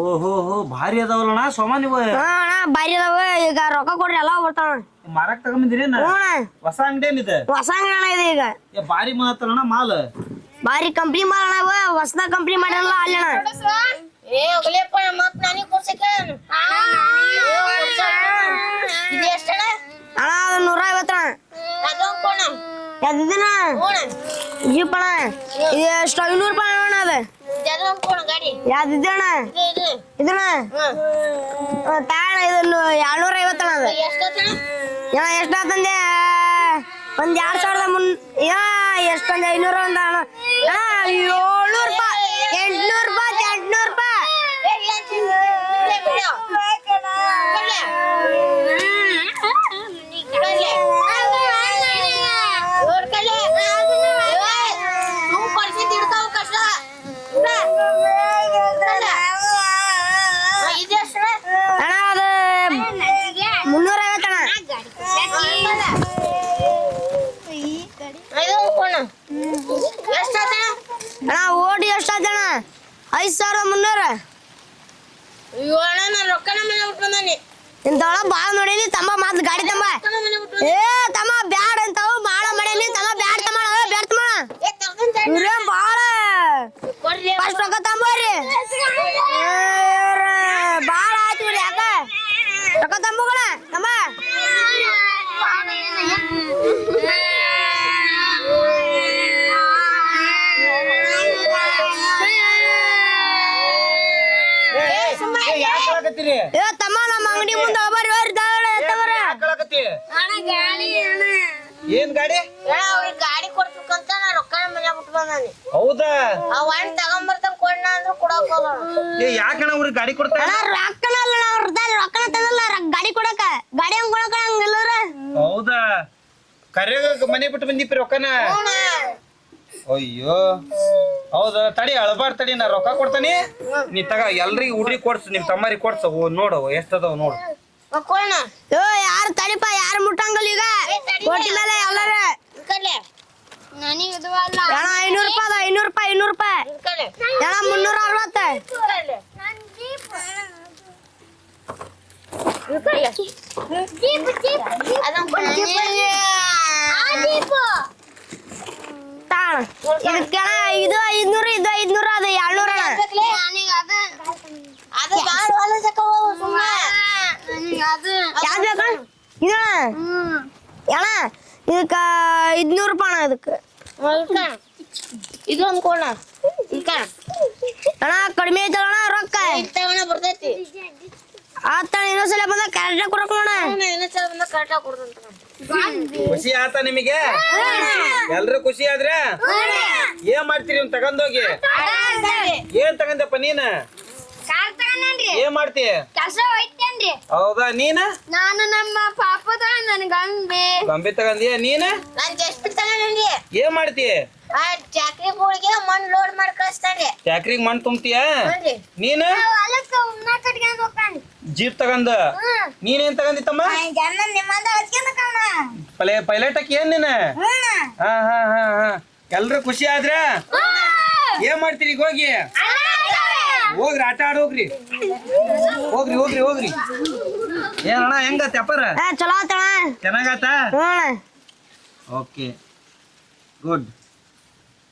ಓಹೋ ಹೋ ಭಾರಿ ಅದಾವಲ್ಲಣ್ಣ ಸೋಮ ನೀವು ಅಣ್ಣ ಬಾರಿ ಅದಾವ ಈಗ ರೊಕ್ಕ ಕೊಡ್ರಿ ಎಲ್ಲ ಬರ್ತಾವ ಮಾರಕ್ ತಗೊಂಬಂದಿರಿ ಹೊಸ ಅಂಗಡಿ ಏನಿದೆ ಹೊಸ ಅಂಗಡಿ ಇದೆ ಈಗ ಭಾರಿ ಮಾತ್ರಣ್ಣ ಮಾಲ್ ಬಾರಿ ಕಂಪ್ನಿ ಮಾಲ್ ಅಣ್ಣ ಹೊಸದ ಕಂಪ್ನಿ ಮಾಡಲ್ಲ ಅಲ್ಲಿ ಅಣ್ಣ ಏ ಹೋಗ್ಲೇಪ್ಪ ಮತ್ ನನಗೆ ಕೊಡ್ಸಕ್ಕೆ ಇದು ಎಷ್ಟಣ್ಣ ಅಣ್ಣ ಅದು 150 ಅಣ್ಣ ಅದೊಂದು ಕೊಣ ಯಾವ್ದಿನ ಜೀಪ್ ಅಣ್ಣ ಇದು ಎಷ್ಟು 500 ರೂಪಾಯಿ ಅಣ್ಣ ಅದು ಅದೊಂದು ಕೊಣ ಗಾಡಿ ಯಾವ್ದಿದೆ ಅಣ್ಣ ಇದು ಇದಣ್ಣ ತಾಣ ಇದನ್ನು 250 ಅಣ್ಣ ಅದು ಎಷ್ಟಣ್ಣ ಅಣ್ಣ ಎಷ್ಟು ಆತಂದೆ ಒಂದ್ 2000 ಮುನ್ ಎಷ್ಟೊಂದು 500 ಒಂದ ಅಣ್ಣ 700 ರೂಪಾಯಿ 800 ರೂಪಾಯಿ 800 ರೂಪಾಯಿ ಅಣ್ಣ ಅದು 350 ಅಣ್ಣ ಓಡಿ ಎಷ್ಟಾಯ್ತಣ್ಣ 5300 ರೊಕ್ಕನ ಮನೆ ಬಿಟ್ಕೊಂಡಿ ಇಂಥವಳ ಬಾಳ ನೋಡೀನಿ ತಮ್ಮ ಮಾತ್ ಗಾಡಿ ತಮ್ಮ ಏ ತಮ್ಮ ಬ್ಯಾಡ ಅಂತಾವು ಬಾಳ ಮಾಡೀನಿ ತಮ್ಮ ಬ್ಯಾಡ ತಮ್ಮ ಬ್ಯಾಡ ತಮ್ಮ ಇವ್ರೇ ಬಾಳ ಫಸ್ಟ್ ರೊಕ್ಕ ತಮ್ಮರಿ ಬಾಳ ಆಯ್ತು ಯಾಕ ರೊಕ್ಕ ತಮ್ಮಗಳ ತಮ್ಮ ಏ ತಮ್ಮ ನಮ್ಮ ಅಂಗಡಿ ಮುಂದೆ ಬರ್ರಿ ಏನ್ ಗಾಡಿ ಗಾಡಿ ಕೊಡ್ಬೇಕಂತ ನಾ ರೊಕ್ಕ ಮನೆ ಬಿಟ್ಟು ಬಂದಾನಿ ಹೌದಾ ಅವ್ ಹಣ್ಣು ತಗೊಂಬರ್ತಾನ ಕೊಡ್ನ ಅಂದ್ರ ಕೊಡಕ್ ಹೋಗೋಣ ಯಾಕಣ್ಣ ಅವ್ರಿಗೆ ಗಾಡಿ ಕೊಡ್ತಾರ ರೊಕ್ಕನ ಅಲ್ಲ ರೊಕ್ಕನ ತಗಲ್ಲ ಗಾಡಿ ಕೊಡಕ ಗಾಡಿ ಹಂಗ್ ಕೊಡಕ ಹಂಗಿಲ್ಲರ ಹೌದಾ ಕರೆಯಾಗ ಮನೆ ಬಿಟ್ಟು ಬಂದಿಪ್ಪ ರೊಕ್ಕನ ಅಯ್ಯೋ ಹೌದಾ ತಡಿ ಅಳಬಾರ್ದು ತಡಿ ನಾ ರೊಕ್ಕ ಕೊಡ್ತಾನಿ ನೀ ತಗ ಎಲ್ರಿಗೂ ಹುಡ್ರಿ ಕೊಡ್ಸು ನಿಮ್ ತಮ್ಮರಿಗೆ ಕೊಡ್ಸ ನೋಡು ಎಷ್ಟದಾವ ನೋಡು ಕೊಡೋಣ ಯಾರು ತಡಿಪ ಯಾರು ಮುಟ್ಟಂಗಲ್ಲ ಈಗ ಕೊಟ್ಟಿ ಮೇಲೆ ಎಲ್ಲರ ನನಗೆ ಇದು ಅಲ್ಲ ಅಣ್ಣ 500 ರೂಪಾಯಿ 500 ರೂಪಾಯಿ ಅಣ್ಣ 360 ಇದಕ್ಕೆ ಇದು 500 ಇದು 500 ಅದು 200 ಅದು ಬಾಳ ಹೊಲ ತಕೋಬಹುದು ಸುಮ್ಮನೆ ಯಾವ್ದು ಬೇಕಾ ಇದು ಅಣ್ಣ ಇದಕ್ಕ 500 ರೂಪಾಯಿ ಅಣ್ಣ ಇದಕ್ಕೆ ಇದೊಂದು ಕೊಡ ಅಣ್ಣ ಕಡಿಮೆ ಐತಲ್ಲ ಅಣ್ಣ ರೊಕ್ಕ ಇತ್ತವಣ ಬರ್ತೈತಿ ಆತ ಇನ್ನೊಂದ್ಸಲ ಬಂದ ಕರೆಕ್ಟ್ ಕೊಡಕೋಣ ಇನ್ನೊಂದ್ಸಲ ಬಂದ ಕರೆಕ್ಟ್ ಕೊಡ್ತಂತ ಖುಷಿ ಆತ ನಿಮಗೆ ಎಲ್ರು ಖುಷಿ ಆದ್ರೆ ಏನ್ ಮಾಡ್ತೀರಿ ಇವ್ನ ತಗೊಂಡೋಗಿ ಏನ್ ತಗಂದಪ್ಪ ನೀನ ಏನ್ ಮಾಡ್ತಿ ಕೆಲಸ ಹೋಯ್ತೇನ್ರಿ ಹೌದಾ ನೀನ ನಾನು ನಮ್ಮ ಪಾಪದ ನನ್ ಗೊಂಬೆ ತಗಂದಿಯ ನೀನ ನಾನ್ ಜಸ್ಟ್ ತಗೊಂಡ್ರಿ ಏನ್ ಮಾಡ್ತಿ ಆ ಚಾಕ್ರಿಗಳಿಗೆ ಮಣ್ಣು ಲೋಡ್ ಮಾಡಿ ಕಳಿಸ್ತಾನೆ ಟ್ಯಾಕ್ರಿಗೆ ಮಣ್ಣು ತುಂಬ್ತೀಯ ನೀನ ಹೊಲಕ್ಕ ಉಣ್ಣ ಕಟ್ಕೊಂಡು ಹೋಗ್ತಾನೆ ಜೀಪ್ ತಗಂದ ನೀನೇನ್ ತಗಂದಿತ್ತಮ್ಮ ಜನ ನಿಮ್ಮಂದ ಹಚ್ಕೊಂಡ ಪೈಲಟ್ ಏನ್ ನೀನ ಹಾ ಹಾ ಹಾ ಹಾ ಎಲ್ರು ಖುಷಿ ಆದ್ರ ಏನ್ ಮಾಡ್ತೀರಿ ಈಗ ಹೋಗ್ರಿ ಆಟ ಆಡ್ ಹೋಗ್ರಿ ಏನಣ್ಣ ಹೆಂಗತ್ತ ಅಪ್ಪರ ಚಲೋ ಆತಣ್ಣ ಚೆನ್ನಾಗಾತ ಹ್ಞೂ ಓಕೆ ಗುಡ್